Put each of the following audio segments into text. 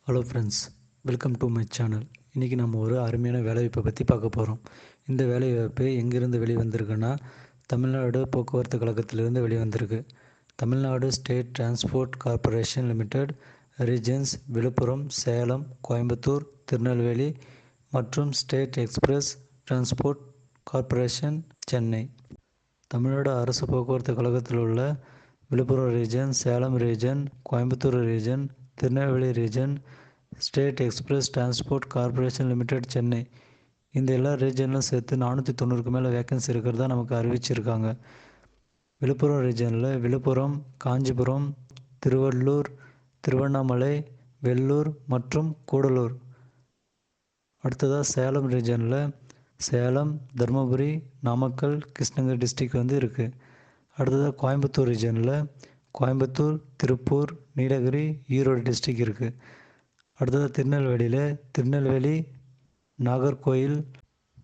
Hello friends, welcome to my channel. இன்றைக்கி நம்ம ஒரு அருமையான வேலைவாய்ப்பை பற்றி பார்க்க போகிறோம். இந்த வேலைவாய்ப்பு எங்கேருந்து வெளிவந்திருக்குன்னா, தமிழ்நாடு போக்குவரத்து கழகத்திலிருந்து வெளிவந்திருக்கு. Tamil Nadu state transport corporation limited, regions Viluppuram, Salem, Coimbatore, Tirunelveli மற்றும் state express transport corporation, Chennai. Tamil Nadu அரசு போக்குவரத்து கழகத்தில் உள்ள Viluppuram region, Salem region, Coimbatore region, Tirunelveli region, state express transport corporation limited, Chennai. இந்த எல்லா ரீஜன்லும் சேர்த்து 490க்கு மேலே வேக்கன்சி இருக்கிறதா நமக்கு அறிவிச்சிருக்காங்க. விழுப்புரம் ரீஜனில் விழுப்புரம், காஞ்சிபுரம், திருவள்ளூர், திருவண்ணாமலை, வெள்ளூர் மற்றும் கூடலூர். அடுத்ததாக சேலம் ரீஜனில் சேலம், தருமபுரி, நாமக்கல், கிருஷ்ணகிரி டிஸ்ட்ரிக் இருக்குது. அடுத்ததாக கோயம்புத்தூர் ரீஜனில் கோயம்புத்தூர், திருப்பூர், நீலகிரி, ஈரோடு டிஸ்ட்ரிக் இருக்குது. அடுத்ததாக திருநெல்வேலியில் திருநெல்வேலி, நாகர்கோயில்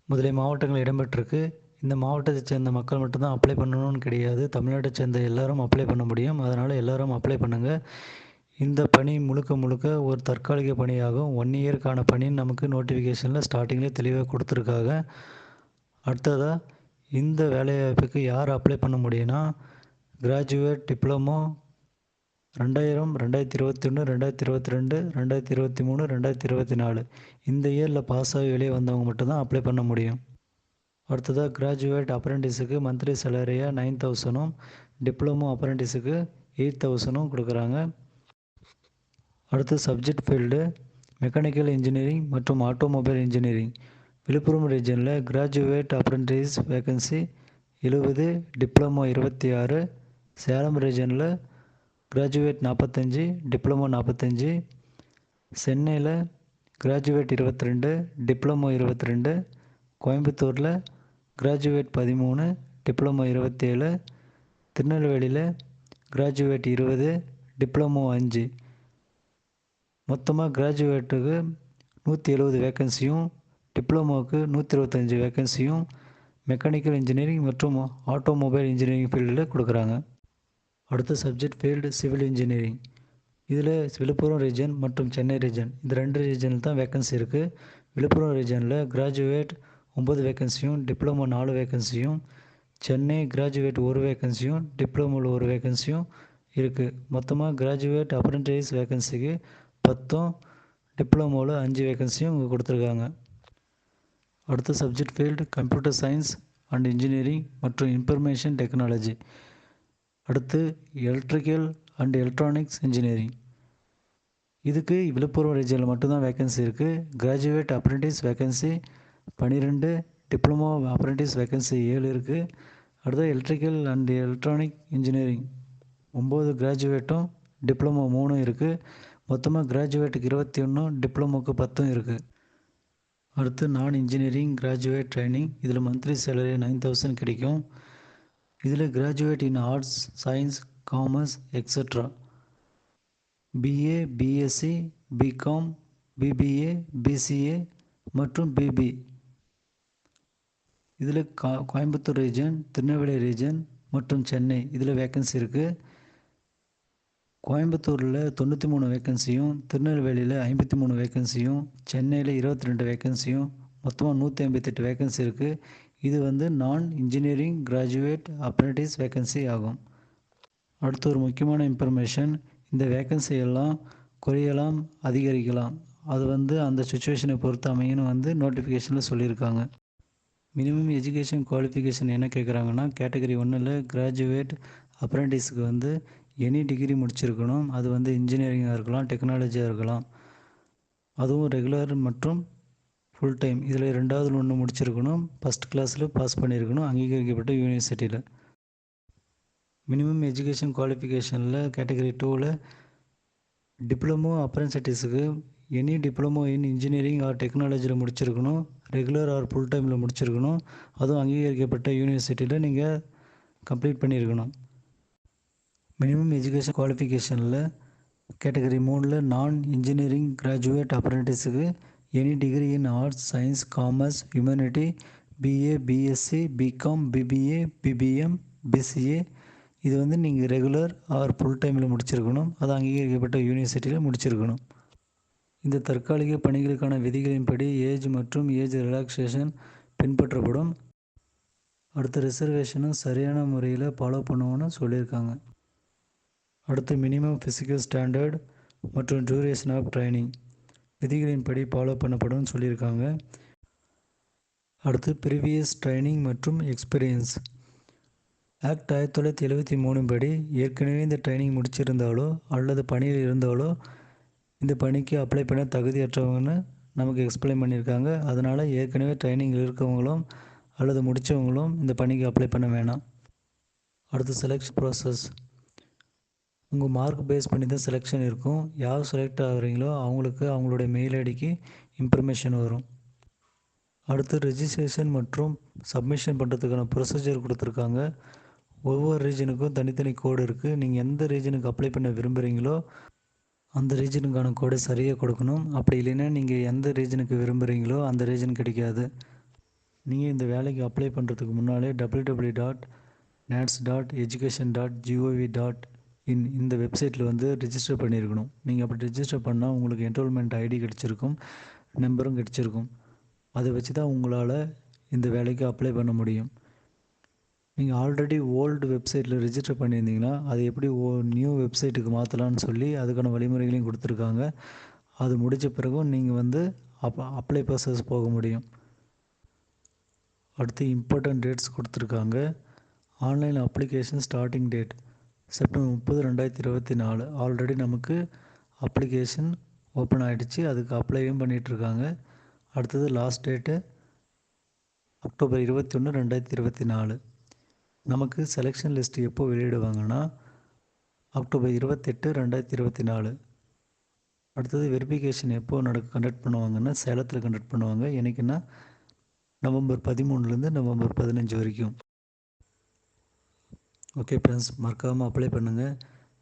முதலிய மாவட்டங்கள் இடம்பெற்றிருக்கு. இந்த மாவட்டத்தை சேர்ந்த மக்கள் மட்டும்தான் அப்ளை பண்ணணும்னு கிடையாது, தமிழ்நாட்டை சேர்ந்த எல்லாரும் அப்ளை பண்ண முடியும். அதனால் எல்லாரும் அப்ளை பண்ணுங்கள். இந்த பணி முழுக்க ஒரு தற்காலிக பணியாகும். 1 இயர்க்கான பணின்னு நமக்கு நோட்டிஃபிகேஷனில் ஸ்டார்டிங்லேயே தெளிவாக கொடுத்துருக்காங்க. அடுத்ததாக இந்த வேலைவாய்ப்புக்கு யார் அப்ளை பண்ண முடியும்னா, கிராஜுவேட் டிப்ளமோ 2000, 2021, 2022, 2023, 2024 இந்த இயரில் பாஸ் ஆகி வெளியே வந்தவங்க மட்டும்தான் அப்ளை பண்ண முடியும். அடுத்ததாக கிராஜுவேட் அப்ரெண்டிஸுக்கு மந்த்லி சேலரியாக 9000ம், டிப்ளமோ அப்ரெண்டிஸுக்கு 8000ம் கொடுக்குறாங்க. அடுத்து சப்ஜெக்ட் ஃபீல்டு மெக்கானிக்கல் இன்ஜினியரிங் மற்றும் ஆட்டோமொபைல் இன்ஜினியரிங். விழுப்புரம் ரீஜனில் graduate apprentice vacancy 70, diploma 26. Salem ரீஜனில் கிராஜுவேட் 45, டிப்ளமோ 45. சென்னையில் கிராஜுவேட் 22, டிப்ளமோ 22. கோயம்புத்தூரில் கிராஜுவேட் 13, டிப்ளமோ 27. திருநெல்வேலியில் கிராஜுவேட் 20, டிப்ளமோ 5. மொத்தமாக கிராஜுவேட்டுக்கு 170 வேக்கன்சியும், டிப்ளமோவுக்கு 125 வேக்கன்சியும் மெக்கானிக்கல் இன்ஜினியரிங் மற்றும் ஆட்டோமொபைல் இன்ஜினியரிங் ஃபீல்டில் கொடுக்குறாங்க. அடுத்த சப்ஜெக்ட் ஃபீல்டு சிவில் இன்ஜினியரிங். இதில் விழுப்புரம் ரீஜன் மற்றும் சென்னை ரீஜன் இந்த 2 ரீஜனில் தான் வேக்கன்சி இருக்குது. விழுப்புரம் ரீஜனில் கிராஜுவேட் 9 வேக்கன்சியும், டிப்ளமோ 4 வேக்கன்சியும், சென்னை கிராஜுவேட் 1 வேக்கன்சியும், டிப்ளமோவில் 1 வேக்கன்சியும் இருக்குது. மொத்தமாக கிராஜுவேட் அப்ரெண்டிஸ் வேக்கன்சிக்கு 10ம், டிப்ளமோவில் 5 வேக்கன்சியும் இங்கே கொடுத்துருக்காங்க. அடுத்த subject field computer science and engineering மற்றும் இன்ஃபர்மேஷன் டெக்னாலஜி. அடுத்து எலக்ட்ரிக்கல் அண்ட் எலக்ட்ரானிக்ஸ் இன்ஜினியரிங். இதுக்கு விழுப்புரம் ரீஜனில் மட்டும்தான் வேக்கன்சி இருக்குது. Graduate apprentice vacancy 12, diploma apprentice vacancy 7 இருக்குது. அடுத்து எலக்ட்ரிக்கல் அண்ட் எலக்ட்ரானிக் இன்ஜினியரிங் 9 கிராஜுவேட்டும், டிப்ளமோ 3 இருக்குது. மொத்தமாக கிராஜுவேட்டுக்கு 21, டிப்ளமோக்கு 10 இருக்குது. அடுத்து நான் இன்ஜினியரிங் கிராஜுவேட் ட்ரைனிங். இதில் மந்த்லி சேலரி 9000 கிடைக்கும். இதில் graduate in arts, science, commerce etcetera, BA, BSc, BCom, BBA, BCA மற்றும் பிபி. இதில் கோயம்புத்தூர் ரீஜன், திருநெல்வேலி ரீஜன் மற்றும் சென்னை இதில் வேக்கன்சி இருக்குது. கோயம்புத்தூரில் 93 வேக்கன்சியும், திருநெல்வேலியில் 53 வேக்கன்சியும், சென்னையில் 22 வேக்கன்சியும், மொத்தமாக 158 வேக்கன்சி இருக்குது. இது நான் இன்ஜினியரிங் கிராஜுவேட் அப்ரெண்டிஸ் வேக்கன்சி ஆகும். அடுத்து ஒரு முக்கியமான இன்ஃபர்மேஷன், இந்த வேக்கன்சி எல்லாம் குறையலாம், அதிகரிக்கலாம். அது அந்த சுச்சுவேஷனை பொறுத்து அமையன்னு நோட்டிஃபிகேஷனில் சொல்லியிருக்காங்க. மினிமம் எஜுகேஷன் குவாலிஃபிகேஷன் என்ன கேட்குறாங்கன்னா, கேட்டகரி 1ல் கிராஜுவேட் அப்ரெண்டிஸுக்கு எனி டிகிரி முடிச்சிருக்கணும். அது இன்ஜினியரிங்காக இருக்கலாம், டெக்னாலஜியாக இருக்கலாம். அதுவும் ரெகுலர் மற்றும் ஃபுல் டைம் இதில் 2வது 1 முடிச்சிருக்கணும். ஃபஸ்ட் கிளாஸில் பாஸ் பண்ணியிருக்கணும், அங்கீகரிக்கப்பட்ட யூனிவர்சிட்டியில். மினிமம் எஜுகேஷன் குவாலிஃபிகேஷனில் கேட்டகரி 2ல் டிப்ளமோ அப்ரெண்டிஸுக்கு any diploma in engineering or டெக்னாலஜியில் முடிச்சிருக்கணும், ரெகுலர் ஆர் ஃபுல் டைமில் முடிச்சிருக்கணும். அதுவும் அங்கீகரிக்கப்பட்ட யூனிவர்சிட்டியில் நீங்கள் கம்ப்ளீட் பண்ணியிருக்கணும். மினிமம் எஜுகேஷன் குவாலிஃபிகேஷனில் கேட்டகரி 3ல் நான் இன்ஜினியரிங் கிராஜுவேட் அப்ரெண்டிஸுக்கு any degree in arts, science, commerce, humanity, BA, BSc, BCom, BBA, BBM, BCA. இது நீங்கள் ரெகுலர் ஆர் ஃபுல் டைமில் முடிச்சிருக்கணும். அது அங்கீகரிக்கப்பட்ட யூனிவர்சிட்டியில் முடிச்சிருக்கணும். இந்த தற்காலிக பணிகளுக்கான விதிகளின்படி ஏஜ் மற்றும் ஏஜ் ரிலாக்ஸேஷன் பின்பற்றப்படும். அடுத்த ரிசர்வேஷனும் சரியான முறையில் ஃபாலோ பண்ணுவோன்னு சொல்லியிருக்காங்க. அடுத்து மினிமம் ஃபிசிக்கல் ஸ்டாண்டர்ட் மற்றும் டியூரேஷன் ஆஃப் ட்ரைனிங் விதிகளின்படி ஃபாலோ பண்ணப்படும்னு சொல்லியிருக்காங்க. அடுத்து ப்ரீவியஸ் ட்ரைனிங் மற்றும் எக்ஸ்பீரியன்ஸ் ஆக்ட் 1973 படி ஏற்கனவே இந்த ட்ரைனிங் முடிச்சிருந்தாலோ அல்லது பணியில் இருந்தாலோ இந்த பணிக்கு அப்ளை பண்ண தகுதியற்றவங்கன்னு நமக்கு எக்ஸ்பிளைன் பண்ணியிருக்காங்க. அதனால் ஏற்கனவே ட்ரைனிங் இருக்கவங்களும் அல்லது முடித்தவங்களும் இந்த பணிக்கு அப்ளை பண்ண வேணாம். அடுத்து செலெக்ஷன் ப்ராசஸ். உங்கள் மார்க் பேஸ் பண்ணி தான் செலெக்ஷன் இருக்கும். யார் செலக்ட் ஆகுறீங்களோ அவங்களுக்கு அவங்களுடைய மெயில் ஐடிக்கு இன்ஃபர்மேஷன் வரும். அடுத்து ரெஜிஸ்ட்ரேஷன் மற்றும் சப்மிஷன் பண்ணுறதுக்கான ப்ரொசீஜர் கொடுத்துருக்காங்க. ஒவ்வொரு ரீஜனுக்கும் தனித்தனி கோடு இருக்குது. நீங்கள் எந்த ரீஜனுக்கு அப்ளை பண்ண விரும்புகிறீங்களோ அந்த ரீஜனுக்கான கோடை சரியாக கொடுக்கணும். அப்படி இல்லைன்னா நீங்கள் எந்த ரீஜனுக்கு விரும்புகிறீங்களோ அந்த ரீஜன் கிடைக்காது. நீங்கள் இந்த வேலைக்கு அப்ளை பண்ணுறதுக்கு முன்னாலே www.nats.education.gov.in இந்த வெப்சைட்டில் வந்து ரிஜிஸ்டர் பண்ணியிருக்கணும். நீங்கள் அப்படி ரிஜிஸ்டர் பண்ணால் உங்களுக்கு என்ரோல்மெண்ட் ஐடி கிடச்சிருக்கும், நம்பரும் கிடச்சிருக்கும். அதை வச்சு தான் உங்களால் இந்த வேலைக்கு அப்ளை பண்ண முடியும். நீங்கள் ஆல்ரெடி ஓல்டு வெப்சைட்டில் ரிஜிஸ்டர் பண்ணியிருந்தீங்கன்னா அதை எப்படி நியூ வெப்சைட்டுக்கு மாற்றலான்னு சொல்லி அதுக்கான வழிமுறைகளையும் கொடுத்துருக்காங்க. அது முடித்த பிறகும் நீங்கள் வந்து அப்ளை ப்ராசஸ் போக முடியும். அடுத்து இம்பார்ட்டன்ட் டேட்ஸ் கொடுத்துருக்காங்க. Online application starting date September 30, 2024. Already நமக்கு அப்ளிகேஷன் ஓப்பன் ஆகிடுச்சு, அதுக்கு அப்ளையும் பண்ணிகிட்ருக்காங்க. அடுத்தது லாஸ்ட் டேட்டு அக்டோபர் 21, 2024. நமக்கு செலெக்ஷன் லிஸ்ட் எப்போ வெளியிடுவாங்கன்னா அக்டோபர் 28, 2024. அடுத்தது வெரிஃபிகேஷன் எப்போ கண்டக்ட் பண்ணுவாங்கன்னா சேலத்தில் கண்டக்ட் பண்ணுவாங்க. என்னைக்குன்னா நவம்பர் 13 நவம்பர் 15 வரைக்கும். ஓகே ஃப்ரெண்ட்ஸ், மறக்காமல் அப்ளை பண்ணுங்கள்.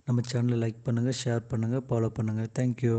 நம்ம சேனலை லைக் பண்ணுங்கள், ஷேர் பண்ணுங்கள், ஃபாலோ பண்ணுங்கள். தேங்க்யூ.